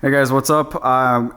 Hey guys, what's up?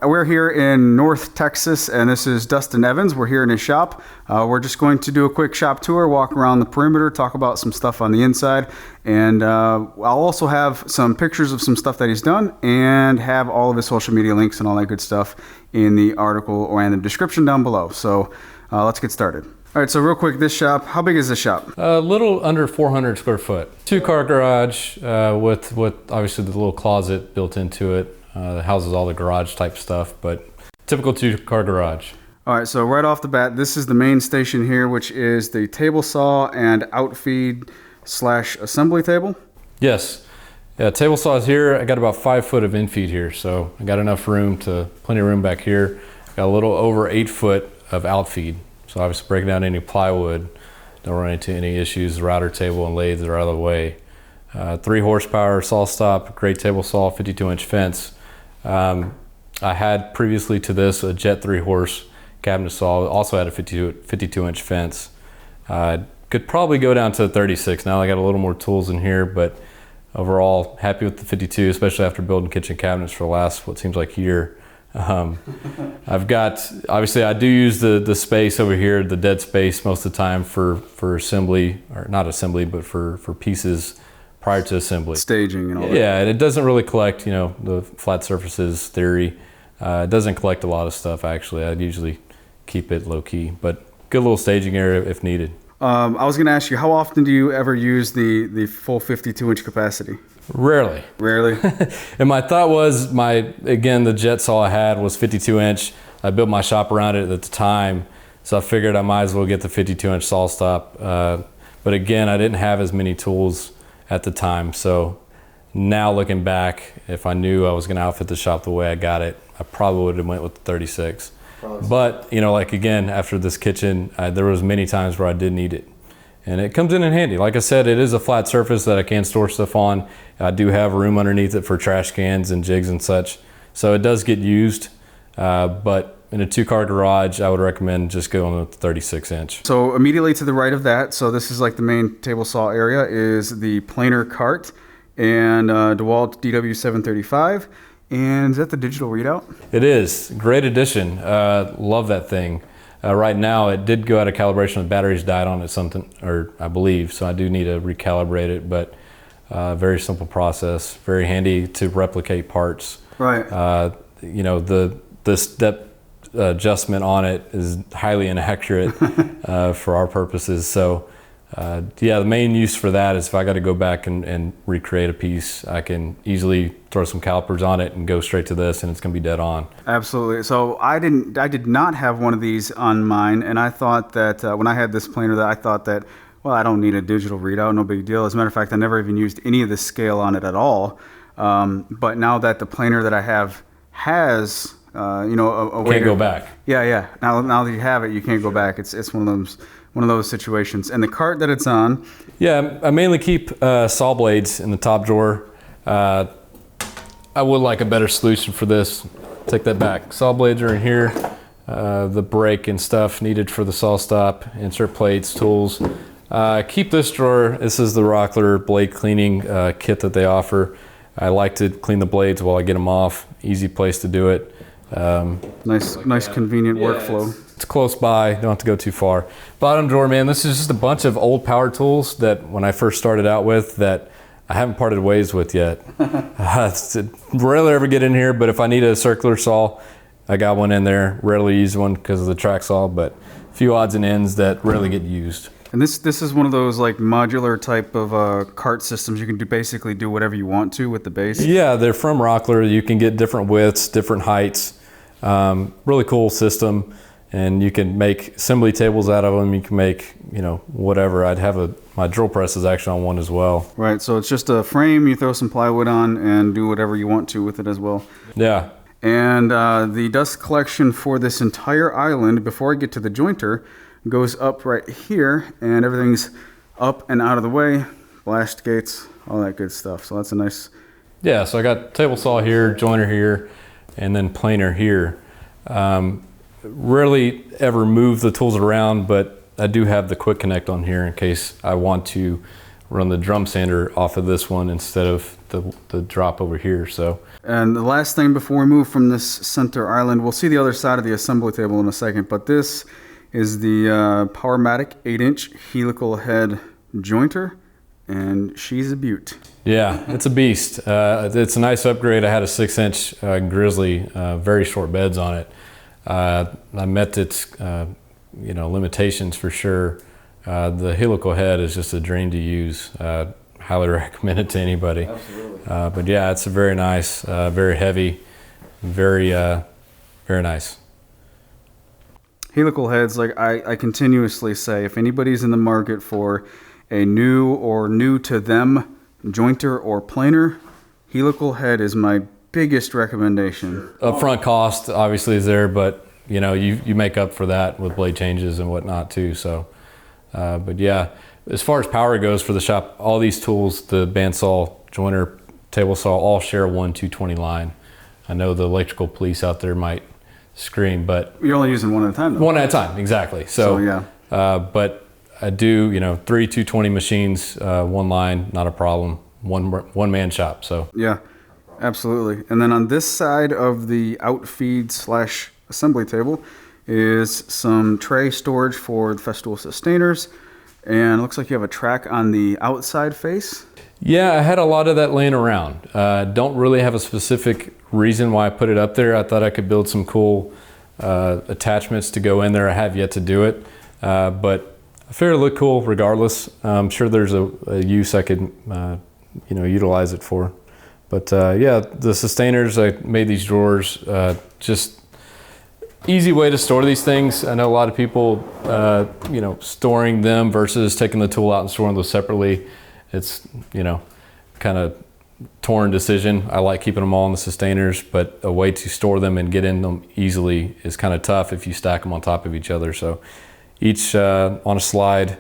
We're here in North Texas, and this is Dustin Evans. We're here in his shop. We're just going to do a quick shop tour, walk around the perimeter, talk about some stuff on the inside, and I'll also have some pictures of some stuff that he's done, and have all of his social media links and all that good stuff in the article or in the description down below. So let's get started. All right, so real quick, this shop, how big is this shop? A little under 400 square foot. 2-car garage with obviously the little closet built into it. That houses all the garage type stuff, but typical 2-car garage. All right, so right off the bat, this is the main station here, which is the table saw and outfeed / assembly table. Yes, yeah, table saw is here. I got about 5 foot of infeed here, so I got enough room plenty of room back here. Got a little over 8 foot of outfeed. So obviously breaking down any plywood, don't run into any issues. The router table and lathes are out of the way. 3 horsepower saw stop, great table saw, 52-inch fence. I had previously to this a Jet 3-horse cabinet saw, also had a 52-inch fence. Could probably go down to 36. Now I got a little more tools in here, but overall happy with the 52, especially after building kitchen cabinets for the last, what seems like year. I've got, obviously I do use the space over here, the dead space most of the time for assembly, or not assembly, but for pieces prior to assembly. Staging and all that. Yeah, and it doesn't really collect, the flat surfaces theory. It doesn't collect a lot of stuff actually. I'd usually keep it low key, but good little staging area if needed. I was gonna ask you, how often do you ever use the full 52-inch capacity? Rarely. Rarely? And my thought was, again, the jet saw I had was 52-inch. I built my shop around it at the time, so I figured I might as well get the 52-inch saw stop. But again, I didn't have as many tools at the time, so now looking back, if I knew I was going to outfit the shop the way I got it, I probably would have went with the 36. Probably. But like again, after this kitchen, there was many times where I did need it, and it comes in handy. Like I said, it is a flat surface that I can store stuff on. I do have room underneath it for trash cans and jigs and such, so it does get used. But in a 2-car garage, I would recommend just going with the 36-inch. So immediately to the right of that, so this is like the main table saw area, is the planer cart and DeWalt DW735. And is that the digital readout? It is. Great addition. Love that thing. Right now, it did go out of calibration. The batteries died on it, I believe, so I do need to recalibrate it, but very simple process, very handy to replicate parts. Right. The step adjustment on it is highly inaccurate for our purposes. So yeah, the main use for that is if I got to go back and recreate a piece, I can easily throw some calipers on it and go straight to this, and it's going to be dead on. Absolutely. So I did not have one of these on mine, and I thought that when I had this planer, that I thought that, well, I don't need a digital readout, no big deal. As a matter of fact, I never even used any of the scale on it at all. But now that the planer that I have has a way can't go back. Yeah. Now that you have it, you can't go back. It's one of those situations. And the cart that it's on. Yeah, I mainly keep saw blades in the top drawer. I would like a better solution for this. Take that back. Saw blades are in here. The brake and stuff needed for the saw stop, insert plates, tools. Keep this drawer. This is the Rockler blade cleaning kit that they offer. I like to clean the blades while I get them off. Easy place to do it. Nice convenient workflow. It's close by, don't have to go too far. Bottom drawer, man, this is just a bunch of old power tools that when I first started out with that I haven't parted ways with yet. Rarely ever get in here, but if I need a circular saw, I got one in there. Rarely use one because of the track saw, but a few odds and ends that rarely get used. And this is one of those like modular type of cart systems. You can basically do whatever you want to with the base. Yeah, they're from Rockler. You can get different widths, different heights. Really cool system. And you can make assembly tables out of them. You can make, whatever. My drill press is actually on one as well. Right, so it's just a frame, you throw some plywood on and do whatever you want to with it as well. Yeah. And the dust collection for this entire island, before I get to the jointer, goes up right here, and everything's up and out of the way, blast gates, all that good stuff. So that's a nice... Yeah, so I got table saw here, jointer here, and then planer here. Rarely ever move the tools around, but I do have the quick connect on here in case I want to run the drum sander off of this one instead of the drop over here. So. And the last thing before we move from this center island, we'll see the other side of the assembly table in a second, but this is the Powermatic 8-inch helical head jointer, and she's a beaut. Yeah, it's a beast. It's a nice upgrade. I had a 6-inch Grizzly, very short beds on it. I met its limitations for sure. The helical head is just a dream to use. Highly recommend it to anybody. Absolutely. But yeah, it's a very nice, very heavy, very nice. Helical heads, like I continuously say, if anybody's in the market for a new or new to them jointer or planer, helical head is my biggest recommendation. Upfront cost obviously is there, but you make up for that with blade changes and whatnot too. So, but yeah, as far as power goes for the shop, all these tools, the bandsaw, jointer, table saw, all share one 220 line. I know the electrical police out there might scream, but you're only using one at a time, though. One at a time, exactly. So yeah. But I do, 3 220 machines, one line, not a problem. One man shop. So yeah, absolutely. And then on this side of the outfeed / assembly table is some tray storage for the Festool sustainers, and it looks like you have a track on the outside face. Yeah, I had a lot of that laying around. Don't really have a specific reason why I put it up there. I thought I could build some cool attachments to go in there. I have yet to do it, but I figured it looked cool regardless. I'm sure there's a use I could utilize it for. But yeah, the sustainers, I made these drawers, just easy way to store these things. I know a lot of people, storing them versus taking the tool out and storing those separately. It's, kind of torn decision. I like keeping them all in the sustainers, but a way to store them and get in them easily is kind of tough if you stack them on top of each other. So each on a slide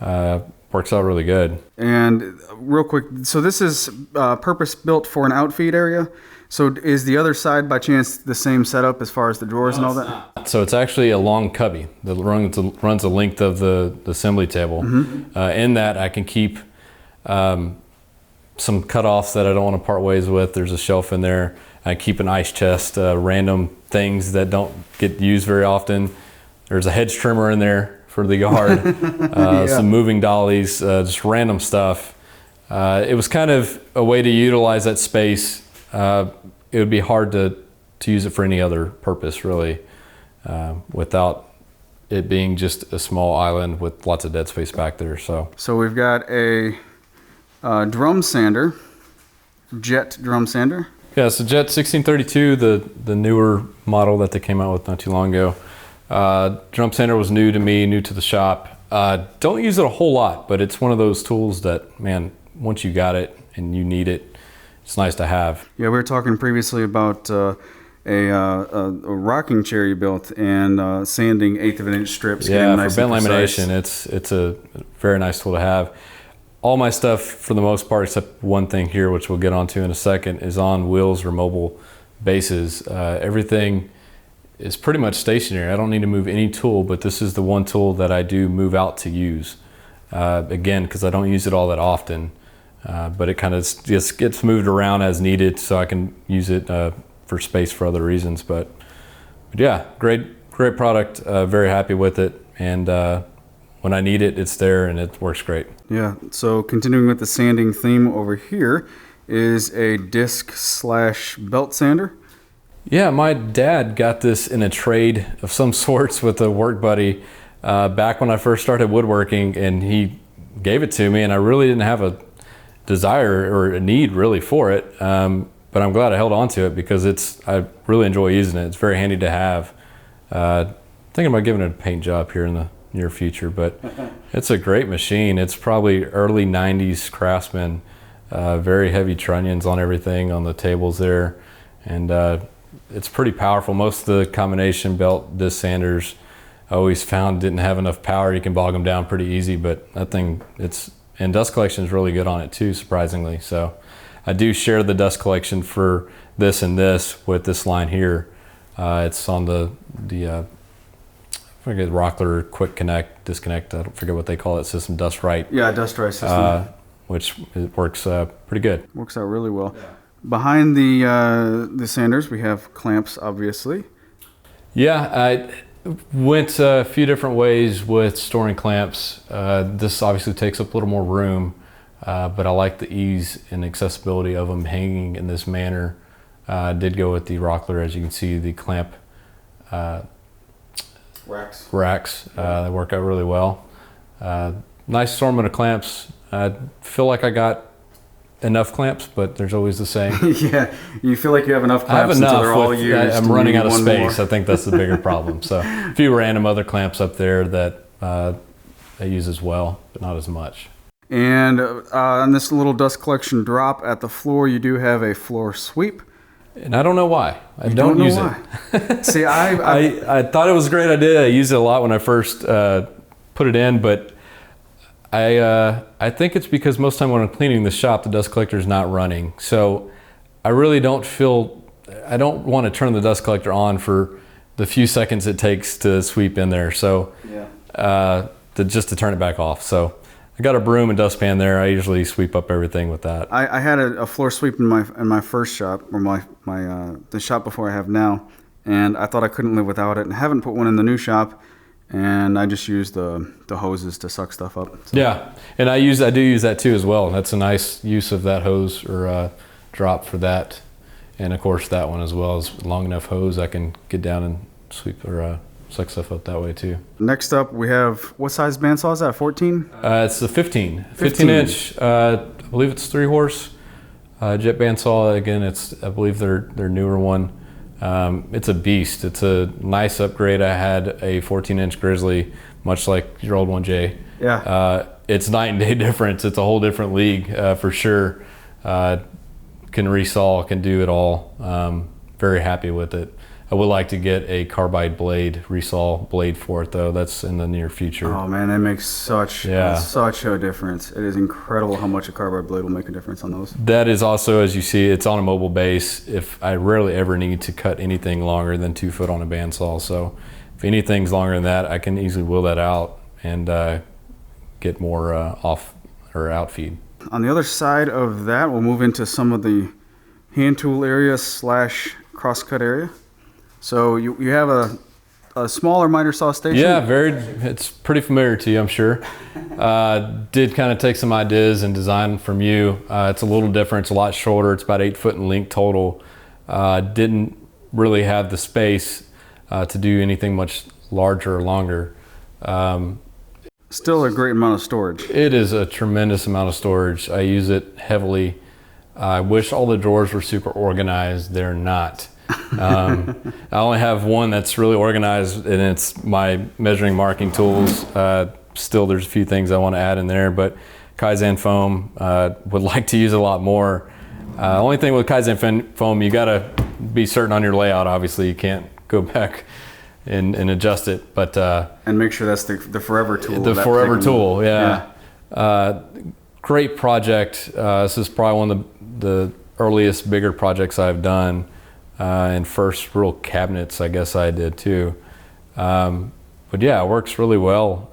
works out really good. And real quick, so this is purpose built for an outfeed area. So is the other side by chance the same setup as far as the drawers and all that? So it's actually a long cubby that runs the length of the assembly table. Mm-hmm. In that I can keep some cutoffs that I don't want to part ways with. There's a shelf in there. I keep an ice chest, random things that don't get used very often. There's a hedge trimmer in there for the yard, Yeah. Some moving dollies, just random stuff. It was kind of a way to utilize that space. It would be hard to use it for any other purpose really, without it being just a small island with lots of dead space back there. So we've got a drum sander, jet drum sander. yeah, it's a Jet 1632, the newer model that they came out with not too long ago. Drum sander was new to me, new to the shop. Don't use it a whole lot, but it's one of those tools that, man, once you got it and you need it, it's nice to have. Yeah, we were talking previously about a rocking chair you built and sanding 1/8 of an inch strips. Yeah, nice for bent and precise. lamination, it's a very nice tool to have. All my stuff, for the most part, except one thing here, which we'll get onto in a second, is on wheels or mobile bases. Everything is pretty much stationary. I don't need to move any tool, but this is the one tool that I do move out to use. Again, because I don't use it all that often, but it kind of just gets moved around as needed, so I can use it for space for other reasons. But yeah, great product. Very happy with it, and when I need it, it's there and it works great. Yeah, so continuing with the sanding theme over here is a disc / belt sander. Yeah, my dad got this in a trade of some sorts with a work buddy back when I first started woodworking, and he gave it to me, and I really didn't have a desire or a need really for it, but I'm glad I held on to it because I really enjoy using it. It's very handy to have. Thinking about giving it a paint job here in the near future, but it's a great machine. It's probably early 90s Craftsman, very heavy trunnions on everything on the tables there, and it's pretty powerful. Most of the combination belt disc sanders I always found didn't have enough power. You can bog them down pretty easy, but that thing, and dust collection is really good on it too, surprisingly. So I do share the dust collection for this and this with this line here. It's on the forget Rockler quick connect, disconnect. I don't forget what they call it. System Dust Right. Yeah, Dust Right system. Which it works pretty good. Works out really well. Yeah. Behind the sanders, we have clamps, obviously. Yeah, I went a few different ways with storing clamps. This obviously takes up a little more room, but I like the ease and accessibility of them hanging in this manner. I did go with the Rockler, as you can see, the clamp racks. They work out really well. Nice assortment of clamps. I feel like I got enough clamps, but there's always the saying. Yeah, you feel like you have enough I have clamps enough. until they're all used. I'm running out of space. More. I think that's the bigger problem. So a few random other clamps up there that I use as well, but not as much. And on this little dust collection drop at the floor, you do have a floor sweep. And I don't know why. I You don't know use why. it. See, I thought it was a great idea. I used it a lot when I first put it in, but I think it's because most time when I'm cleaning the shop, the dust collector is not running. So I really don't want to turn the dust collector on for the few seconds it takes to sweep in there. So just to turn it back off. So I got a broom and dustpan there. I usually sweep up everything with that. I had a floor sweep in my first shop, or the shop before I have now, and I thought I couldn't live without it, and I haven't put one in the new shop. And I just use the hoses to suck stuff up. So. Yeah, and I do use that too as well. That's a nice use of that hose or drop for that. And of course that one as well is long enough hose I can get down and sweep or suck stuff up that way too. Next up we have, what size bandsaw is that, 14? It's a 15 inch, I believe it's 3 horse jet bandsaw. Again, I believe their newer one. It's a beast. It's a nice upgrade. I had a 14-inch Grizzly, much like your old one, Jay. Yeah. It's night and day difference. It's a whole different league for sure. Can resaw, can do it all. Very happy with it. I would like to get a carbide blade, resaw blade for it though. That's in the near future. Oh man, that makes such a difference. It is incredible how much a carbide blade will make a difference on those. That is also, as you see, it's on a mobile base. If I rarely ever need to cut anything longer than 2 foot on a bandsaw. So if anything's longer than that, I can easily wheel that out and get more off or out feed. On the other side of that, we'll move into some of the hand tool area / crosscut area. So you have a smaller miter saw station? Yeah, it's pretty familiar to you, I'm sure. Did kind of take some ideas and design from you. It's a little different, it's a lot shorter, it's about 8 foot in length total. Didn't really have the space to do anything much larger or longer. Still a great amount of storage. It is a tremendous amount of storage. I use it heavily. I wish all the drawers were super organized. They're not. I only have one that's really organized, and it's my measuring marking tools. Still, there's a few things I want to add in there, but Kaizen foam, would like to use a lot more. Only thing with Kaizen foam, you got to be certain on your layout. Obviously, you can't go back and adjust it, but and make sure that's the forever tool. The forever tool, yeah. Great project. This is probably one of the earliest bigger projects I've done. And first real cabinets, I guess I did too. But yeah, it works really well.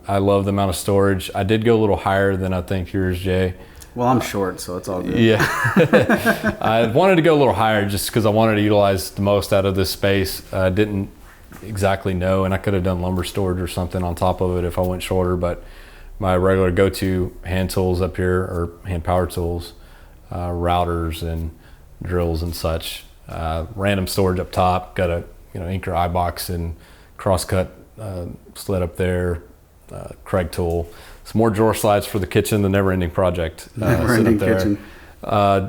I love the amount of storage. I did go a little higher than I think yours, Jay. Well, I'm short, so it's all good. Yeah. I wanted to go a little higher just because I wanted to utilize the most out of this space. I didn't exactly know, and I could have done lumber storage or something on top of it if I went shorter, but my regular go-to hand tools up here, or hand power tools, routers and drills and such. Random storage up top, got a Anchor eye box and crosscut sled up there, Craig tool. Some more drawer slides for the kitchen, the never-ending project. Never-ending kitchen.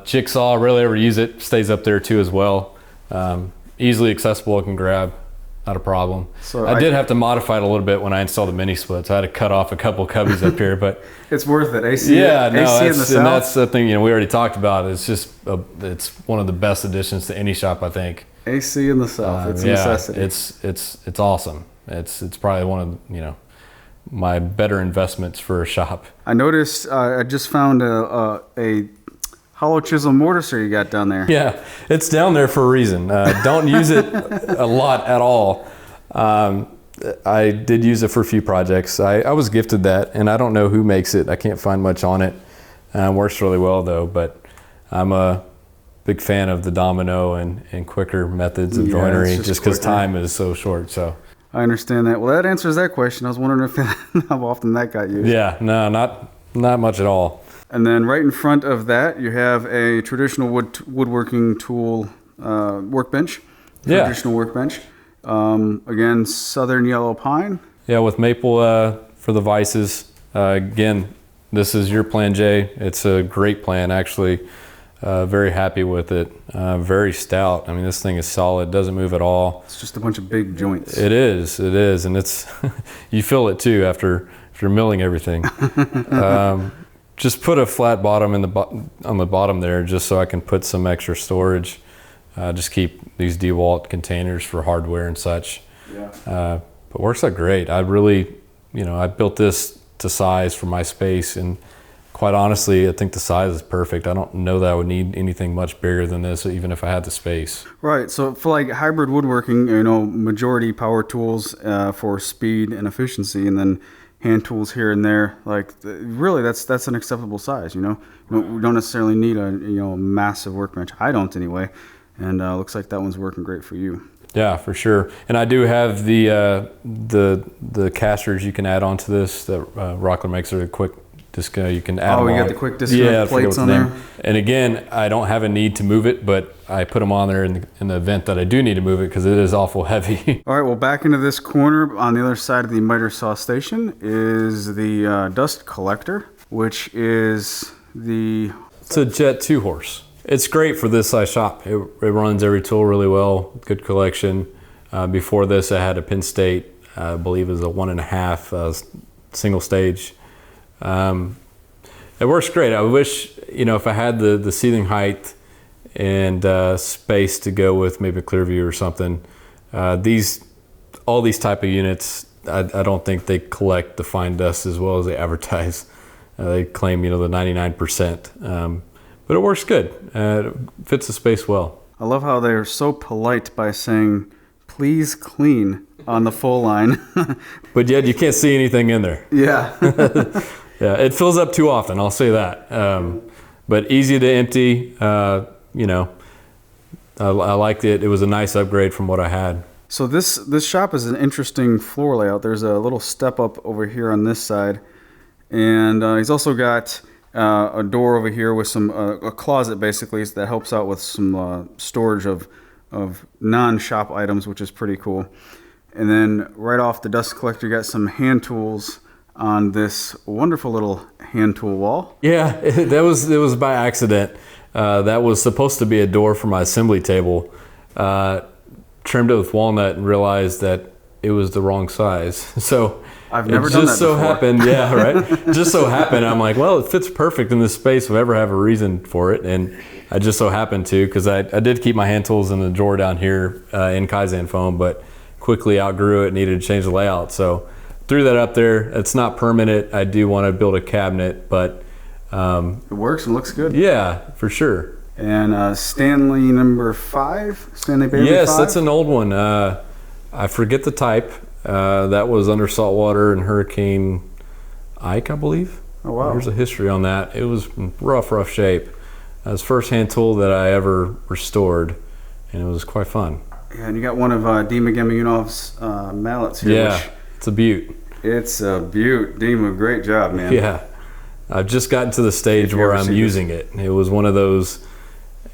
Jigsaw, rarely ever use it, stays up there too as well. Easily accessible, I can grab, not a problem. So I did have to modify it a little bit when I installed the mini splits. I had to cut off a couple cubbies up here, but it's worth it. AC, yeah, no, AC in the and that's the thing. We already talked about. It's just it's one of the best additions to any shop, I think. AC in the south, it's a necessity. It's awesome. It's probably one of my better investments for a shop. I noticed. I just found a hollow chisel mortise you got down there. Yeah, it's down there for a reason. Don't use it a lot at all. I did use it for a few projects. I was gifted that, and I don't know who makes it. I can't find much on it. Works really well though, but I'm a big fan of the domino and quicker methods of joinery just because time is so short. So I understand that. Well, that answers that question. I was wondering if how often that got used. Yeah, no, not much at all. And then right in front of that, you have a traditional woodworking tool workbench. Traditional workbench. Again, southern yellow pine. Yeah, with maple for the vices. Again, this is your plan, Jay. It's a great plan, actually. Very happy with it. Very stout. I mean, this thing is solid. Doesn't move at all. It's just a bunch of big joints. It is, and it's you feel it too after milling everything. Just put a flat bottom on the bottom there, just so I can put some extra storage. Just keep these DeWalt containers for hardware and such. Yeah. But works out great. I really, I built this to size for my space, and quite honestly, I think the size is perfect. I don't know that I would need anything much bigger than this, even if I had the space. Right. So for like hybrid woodworking, majority power tools for speed and efficiency, and then hand tools here and there. Like really, that's an acceptable size. We don't necessarily need a massive workbench. I don't anyway. And looks like that one's working great for you. Yeah, for sure. And I do have the casters you can add onto this that Rockler makes. Are quick. Just you can add them on. You got the quick disconnect plates on there. And again, I don't have a need to move it, but I put them on there in the event that I do need to move it because it is awful heavy. All right, well, back into this corner on the other side of the miter saw station is the dust collector, which is It's a Jet 2-horse. It's great for this size shop. It runs every tool really well. Good collection. Before this, I had a Penn State. I believe it was a 1.5 single stage. It works great. I wish, if I had the ceiling height and space to go with maybe a clear view or something. All these type of units, I don't think they collect the fine dust as well as they advertise. They claim, the 99%. But it works good. It fits the space well. I love how they're so polite by saying, "Please clean" on the full line. But yet you can't see anything in there. Yeah. Yeah, it fills up too often, I'll say that. But easy to empty, I liked it. It was a nice upgrade from what I had. So this shop is an interesting floor layout. There's a little step up over here on this side. And he's also got a door over here with some a closet basically that helps out with some storage of non-shop items, which is pretty cool. And then right off the dust collector, you got some hand tools on this wonderful little hand tool wall. Yeah, it was by accident. That was supposed to be a door for my assembly table. Trimmed it with walnut and realized that it was the wrong size. So I've never done that before. Happened, yeah, right. Just so happened, I'm like, well, it fits perfect in this space if I ever have a reason for it. And I just so happened to, because I did keep my hand tools in the drawer down here in Kaizen foam, but quickly outgrew it, needed to change the layout. So threw that up there. It's not permanent. I do want to build a cabinet, but it works and looks good. Yeah, for sure. And Stanley number 5, Stanley Bailey 5? Yes, that's an old one. I forget the type. That was under saltwater and Hurricane Ike, I believe. Oh, wow. There's a history on that. It was in rough shape. That was the first hand tool that I ever restored, and it was quite fun. Yeah, and you got one of Dima Gemiunov's mallets here. Yeah, it's a beaut. It's a beaut. Dima, great job, man. Yeah. I've just gotten to the stage where I'm using it. It was one of those,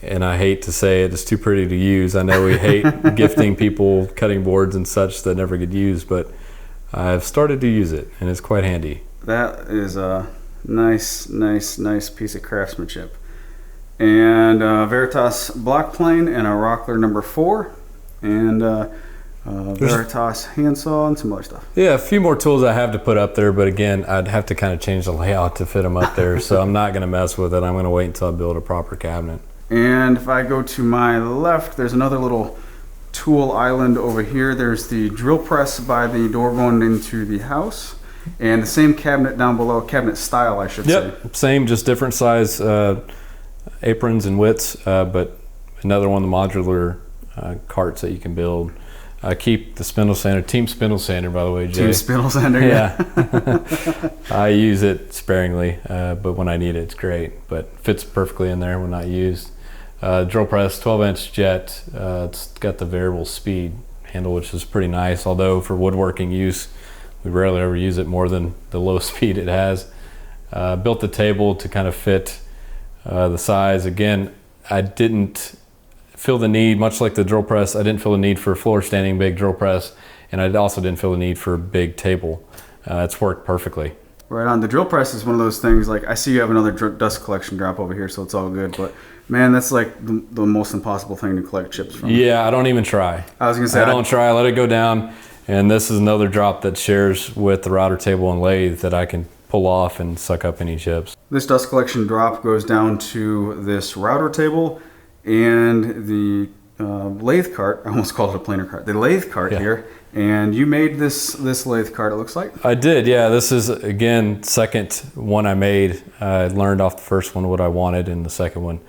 and I hate to say it, it's too pretty to use. I know we hate gifting people cutting boards and such that never get used, but I've started to use it, and it's quite handy. That is a nice piece of craftsmanship. And Veritas block plane and a Rockler number 4, and Veritas handsaw and some other stuff. Yeah, a few more tools I have to put up there, but again, I'd have to kind of change the layout to fit them up there, so I'm not going to mess with it. I'm going to wait until I build a proper cabinet. And if I go to my left, there's another little tool island over here. There's the drill press by the door going into the house, and the same cabinet down below, cabinet style, I should say. Yep, same, just different size aprons and widths, but another one of the modular carts that you can build. I keep the spindle sander, Team Spindle Sander, by the way, Jay. Team spindle sander, yeah. I use it sparingly, but when I need it, it's great. But fits perfectly in there when not used. Drill press, 12-inch jet. It's got the variable speed handle, which is pretty nice. Although for woodworking use, we rarely ever use it more than the low speed it has. Built the table to kind of fit the size. Again, I didn't feel the need, much like the drill press, I didn't feel the need for a floor standing big drill press, and I also didn't feel the need for a big table. It's worked perfectly. Right on. The drill press is one of those things, like I see you have another dust collection drop over here, so it's all good, but man, that's like the most impossible thing to collect chips from. Yeah, I don't even try. I was gonna say, I don't try, I let it go down, and this is another drop that shares with the router table and lathe that I can pull off and suck up any chips. This dust collection drop goes down to this router table and the lathe cart. I almost called it a planer cart. The lathe cart here. And you made this lathe cart, it looks like? I did, yeah. This is, again, second one I made. I learned off the first one what I wanted in the second one.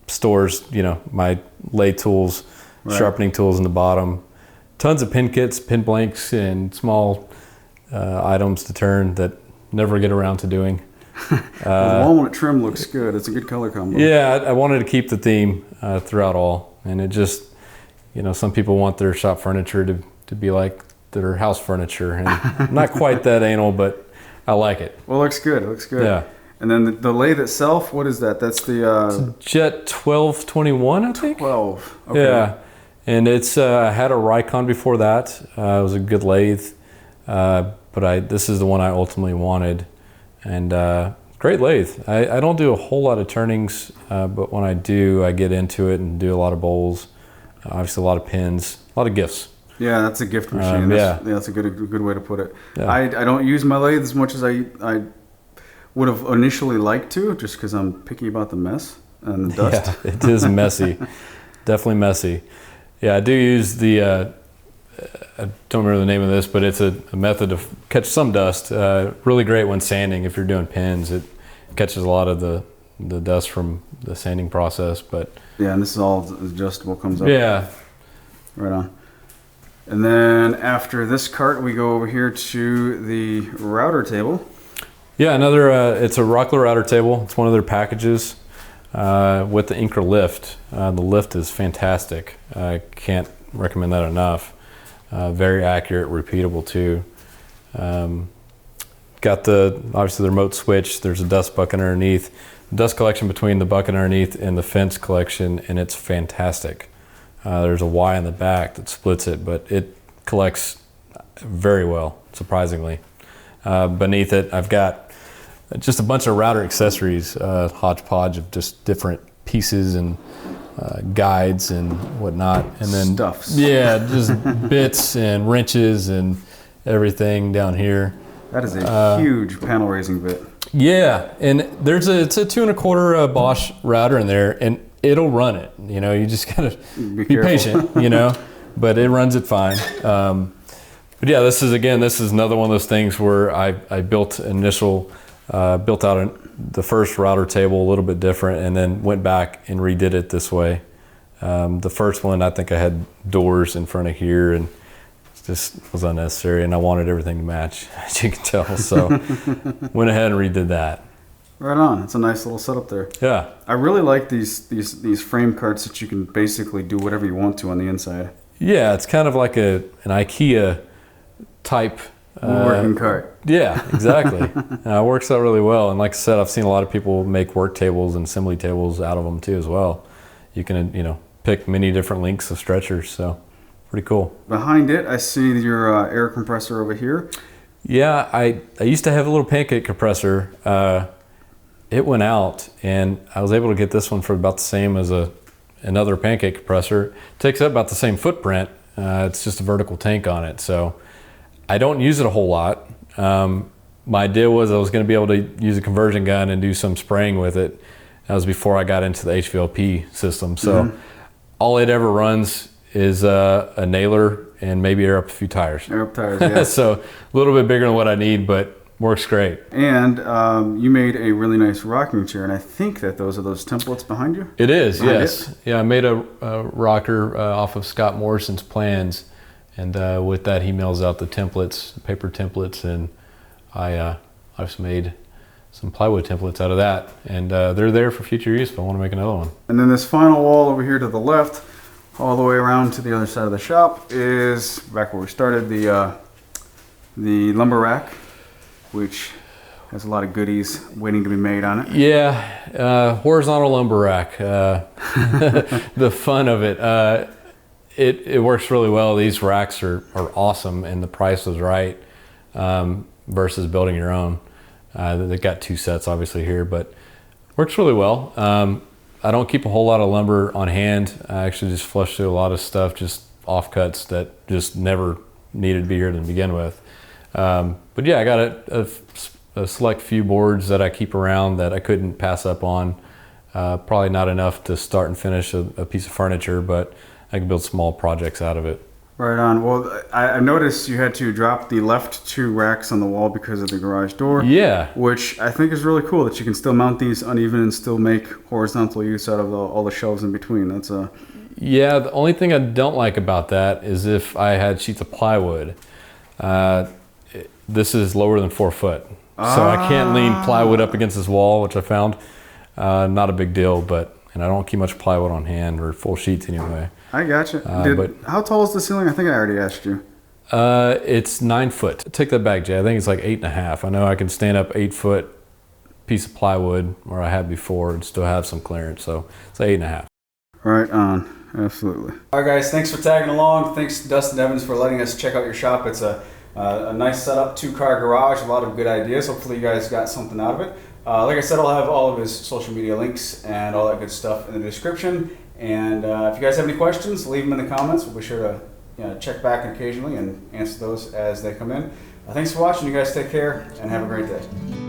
Stores, my lathe tools, sharpening tools in the bottom. Tons of pin kits, pin blanks, and small items to turn that never get around to doing. The walnut trim looks good. It's a good color combo. Yeah, I wanted to keep the theme throughout all, and it just, some people want their shop furniture to be like their house furniture, and not quite that anal, but I like it. Well, it looks good. It looks good. Yeah. And then the lathe itself, what is that? That's the Jet 1221, I think. 12. Okay. Yeah, and it's I had a Rikon before that. It was a good lathe, but this is the one I ultimately wanted. And great lathe. I don't do a whole lot of turnings, but when I do, I get into it and do a lot of bowls. Obviously, a lot of pins, a lot of gifts. Yeah, that's a gift machine. That's a good way to put it. Yeah. I don't use my lathe as much as I would have initially liked to, just because I'm picky about the mess and the dust. Yeah, it is messy. Definitely messy. Yeah, I do use the I don't remember the name of this, but it's a method to catch some dust. Really great when sanding. If you're doing pins, it catches a lot of the dust from the sanding process. But yeah, and this is all adjustable, comes up. Yeah. Right on. And then after this cart, we go over here to the router table. Yeah, another. It's a Rockler router table. It's one of their packages with the Inker lift. The lift is fantastic. I can't recommend that enough. Very accurate, repeatable too. Got obviously the remote switch. There's a dust bucket underneath. Dust collection between the bucket underneath and the fence collection, and it's fantastic. There's a Y in the back that splits it, but it collects very well, surprisingly. Beneath it, I've got just a bunch of router accessories, hodgepodge of just different pieces and guides and whatnot, and then stuffs. Yeah, just bits and wrenches and everything down here. That is a huge panel raising bit. Yeah, and it's a 2 1/4 Bosch router in there, and it'll run it. You just gotta be patient. But it runs it fine. But yeah, this is another one of those things where I built out the first router table a little bit different, and then went back and redid it this way. The first one, I think I had doors in front of here, and it just was unnecessary, and I wanted everything to match, as you can tell. So went ahead and redid that. Right on. It's a nice little setup there. Yeah. I really like these frame carts that you can basically do whatever you want to on the inside. Yeah, it's kind of like an IKEA type working cart. Yeah, exactly. It works out really well. And like I said, I've seen a lot of people make work tables and assembly tables out of them too as well. You can, pick many different lengths of stretchers. So pretty cool. Behind it, I see your air compressor over here. Yeah, I used to have a little pancake compressor. It went out, and I was able to get this one for about the same as another pancake compressor. It takes up about the same footprint. It's just a vertical tank on it. So I don't use it a whole lot. My idea was I was going to be able to use a conversion gun and do some spraying with it. That was before I got into the HVLP system. So all it ever runs is a nailer and maybe air up a few tires. Air up tires, yeah. So a little bit bigger than what I need, but works great. And you made a really nice rocking chair, and I think that those are those templates behind you? It is, Behind yes. it? Yeah, I made a rocker off of Scott Morrison's plans, and with that he mails out the templates, paper templates, and I just made some plywood templates out of that, and they're there for future use if I want to make another one. And then this final wall over here to the left, all the way around to the other side of the shop, is back where we started, the lumber rack, which has a lot of goodies waiting to be made on it. Yeah, horizontal lumber rack. The fun of it. It works really well. These racks are awesome, and the price was right versus building your own. They got 2 sets obviously here, but works really well. I don't keep a whole lot of lumber on hand. I actually just flush through a lot of stuff, just offcuts that just never needed to be here to begin with. But yeah, I got a select few boards that I keep around that I couldn't pass up on. Probably not enough to start and finish a piece of furniture, but I can build small projects out of it. Right on. Well, I noticed you had to drop the left 2 racks on the wall because of the garage door. Yeah. Which I think is really cool that you can still mount these uneven and still make horizontal use out of all the shelves in between. That's a... Yeah, the only thing I don't like about that is if I had sheets of plywood. This is lower than 4 foot. So I can't lean plywood up against this wall, which I found not a big deal, and I don't keep much plywood on hand, or full sheets anyway. I gotcha. But how tall is the ceiling? I think I already asked you. It's 9 foot. Take that back, Jay. I think it's like 8.5. I know I can stand up 8 foot piece of plywood where I had before and still have some clearance. So it's 8.5. Right on. Absolutely. All right, guys. Thanks for tagging along. Thanks to Dustin Evans for letting us check out your shop. It's a nice setup, 2-car garage, a lot of good ideas. Hopefully you guys got something out of it. Like I said, I'll have all of his social media links and all that good stuff in the description. And if you guys have any questions, leave them in the comments. We'll be sure to check back occasionally and answer those as they come in. Thanks for watching. You guys take care and have a great day.